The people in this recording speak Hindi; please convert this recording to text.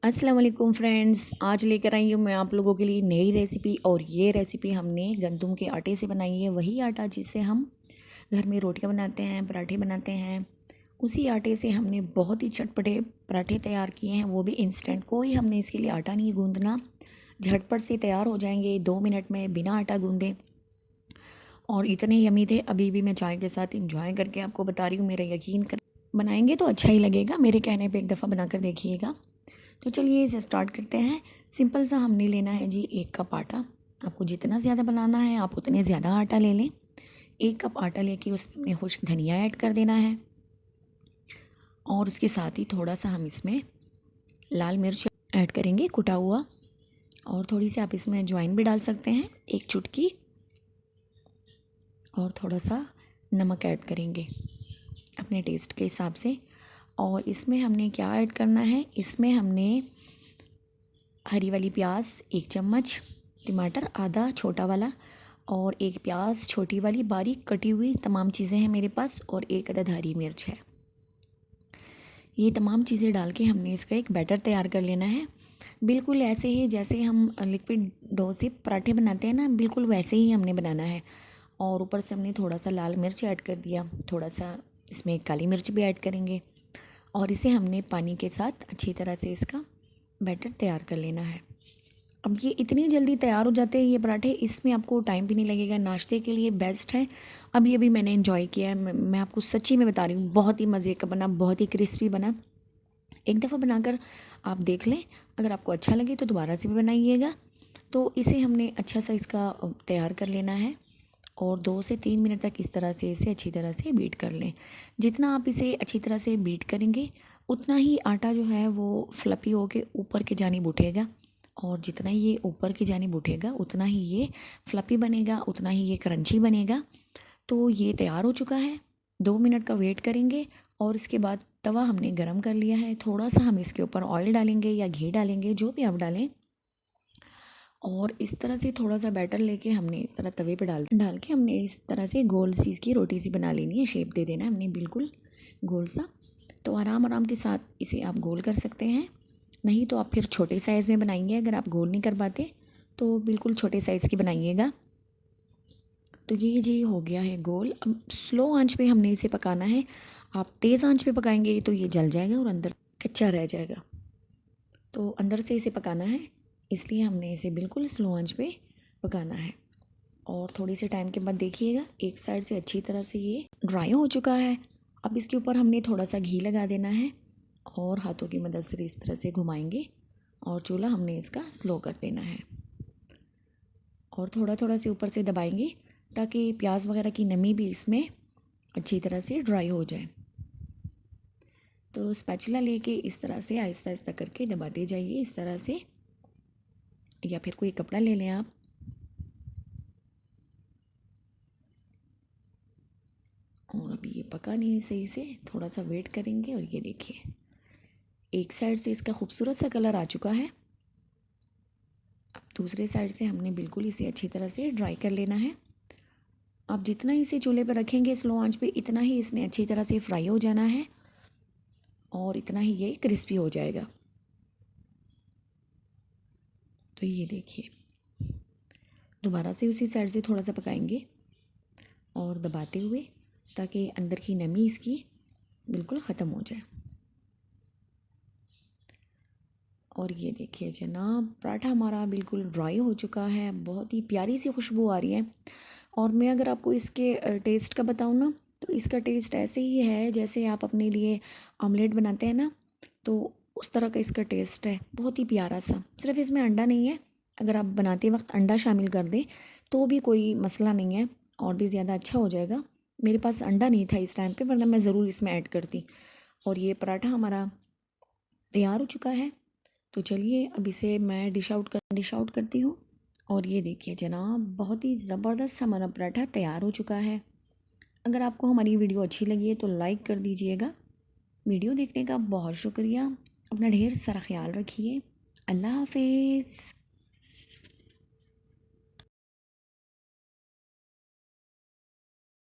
अस्सलाम वालेकुम फ्रेंड्स, आज लेकर आई हूँ मैं आप लोगों के लिए नई रेसिपी। और ये रेसिपी हमने गंदम के आटे से बनाई है। वही आटा जिससे हम घर में रोटियां बनाते हैं, पराठे बनाते हैं। उसी आटे से हमने बहुत ही चटपटे पराठे तैयार किए हैं, वो भी इंस्टेंट। कोई हमने इसके लिए आटा नहीं गूंदना, झटपट से तैयार हो जाएंगे 2 मिनट में बिना आटा गूंदे। और इतने यमी थे, अभी भी मैं चाय के साथ इंजॉय करके आपको बता रही हूँ। मेरा यकीन कर, बनाएंगे तो अच्छा ही लगेगा। मेरे कहने पे एक दफ़ा बनाकर देखिएगा। तो चलिए इसे स्टार्ट करते हैं। सिंपल सा हमने लेना है जी 1 कप आटा। आपको जितना ज़्यादा बनाना है आप उतने ज़्यादा आटा ले लें। 1 कप आटा लेके उसमें हमने खुश्क धनिया ऐड कर देना है, और उसके साथ ही थोड़ा सा हम इसमें लाल मिर्च ऐड करेंगे कुटा हुआ। और थोड़ी सी आप इसमें अजवाइन भी डाल सकते हैं, 1 चुटकी। और थोड़ा सा नमक ऐड करेंगे अपने टेस्ट के हिसाब से। और इसमें हमने क्या ऐड करना है, इसमें हमने हरी वाली प्याज 1 चम्मच, टमाटर आधा छोटा वाला, और 1 प्याज छोटी वाली बारीक कटी हुई, तमाम चीज़ें हैं मेरे पास, और 1 अदद हरी मिर्च है। ये तमाम चीज़ें डाल के हमने इसका एक बैटर तैयार कर लेना है। बिल्कुल ऐसे ही जैसे हम लिक्विड डो से पराठे बनाते हैं ना, बिल्कुल वैसे ही हमने बनाना है। और ऊपर से हमने थोड़ा सा लाल मिर्च ऐड कर दिया, थोड़ा सा इसमें काली मिर्च भी ऐड करेंगे। और इसे हमने पानी के साथ अच्छी तरह से इसका बैटर तैयार कर लेना है। अब ये इतनी जल्दी तैयार हो जाते हैं ये पराठे, इसमें आपको टाइम भी नहीं लगेगा, नाश्ते के लिए बेस्ट है। अब ये भी मैंने एंजॉय किया है, मैं आपको सच्ची में बता रही हूँ, बहुत ही मज़े का बना, बहुत ही क्रिस्पी बना। एक दफ़ा बनाकर आप देख लें, अगर आपको अच्छा लगे तो दोबारा से भी बनाइएगा। तो इसे हमने अच्छा सा इसका तैयार कर लेना है, और 2 से 3 मिनट तक इस तरह से इसे अच्छी तरह से बीट कर लें। जितना आप इसे अच्छी तरह से बीट करेंगे उतना ही आटा जो है वो फ्लफ़ी होके ऊपर की जानिब उठेगा, और जितना ये ऊपर की जानिब उठेगा उतना ही ये फ्लफ़ी बनेगा, उतना ही ये क्रंची बनेगा। तो ये तैयार हो चुका है। 2 मिनट का वेट करेंगे, और इसके बाद तवा हमने गरम कर लिया है। थोड़ा सा हम इसके ऊपर ऑयल डालेंगे या घी डालेंगे, जो भी आप डालें। और इस तरह से थोड़ा सा बैटर लेके हमने इस तरह तवे पे डाल डाल के हमने इस तरह से गोल सी इसकी रोटी सी बना लेनी है, शेप दे देना है हमने बिल्कुल गोल सा। तो आराम आराम के साथ इसे आप गोल कर सकते हैं, नहीं तो आप फिर छोटे साइज़ में बनाएंगे। अगर आप गोल नहीं कर पाते तो बिल्कुल छोटे साइज़ की बनाइएगा। तो ये जी हो गया है गोल। अब स्लो आंच पे हमने इसे पकाना है। आप तेज़ आंच पे पकाएंगे तो ये जल जाएगा और अंदर कच्चा रह जाएगा। तो अंदर से इसे पकाना है, इसलिए हमने इसे बिल्कुल स्लो आंच पे पकाना है। और थोड़ी से टाइम के बाद देखिएगा, एक साइड से अच्छी तरह से ये ड्राई हो चुका है। अब इसके ऊपर हमने थोड़ा सा घी लगा देना है, और हाथों की मदद से इस तरह से घुमाएंगे, और चूल्हा हमने इसका स्लो कर देना है। और थोड़ा थोड़ा से ऊपर से दबाएंगे ताकि प्याज वगैरह की नमी भी इसमें अच्छी तरह से ड्राई हो जाए। तो स्पैचुला लेके इस तरह से आहिस्ता आहिस्ता करके दबाते जाइए इस तरह से, या फिर कोई कपड़ा ले लें आप। और अभी ये पका नहीं है सही से, थोड़ा सा वेट करेंगे। और ये देखिए, एक साइड से इसका खूबसूरत सा कलर आ चुका है। अब दूसरे साइड से हमने बिल्कुल इसे अच्छी तरह से ड्राई कर लेना है। आप जितना इसे चूल्हे पर रखेंगे स्लो आंच पे, इतना ही इसने अच्छी तरह से फ्राई हो जाना है, और इतना ही ये क्रिस्पी हो जाएगा। तो ये देखिए, दोबारा से उसी साइड से थोड़ा सा पकाएंगे और दबाते हुए, ताकि अंदर की नमी इसकी बिल्कुल ख़त्म हो जाए। और ये देखिए जनाब, पराठा हमारा बिल्कुल ड्राई हो चुका है, बहुत ही प्यारी सी खुशबू आ रही है। और मैं अगर आपको इसके टेस्ट का बताऊँ ना, तो इसका टेस्ट ऐसे ही है जैसे आप अपने लिए ऑमलेट बनाते हैं ना, तो उस तरह का इसका टेस्ट है, बहुत ही प्यारा सा। सिर्फ इसमें अंडा नहीं है, अगर आप बनाते वक्त अंडा शामिल कर दें तो भी कोई मसला नहीं है, और भी ज़्यादा अच्छा हो जाएगा। मेरे पास अंडा नहीं था इस टाइम पे, वरना मैं ज़रूर इसमें ऐड करती। और ये पराठा हमारा तैयार हो चुका है। तो चलिए अब इसे मैं डिश आउट करती हूँ। और ये देखिए जनाब, बहुत ही ज़बरदस्त हमारा पराठा तैयार हो चुका है। अगर आपको हमारी वीडियो अच्छी लगी है तो लाइक कर दीजिएगा। वीडियो देखने का बहुत शुक्रिया। अपना ढेर सारा ख्याल रखिए। अल्लाह हाफिज़।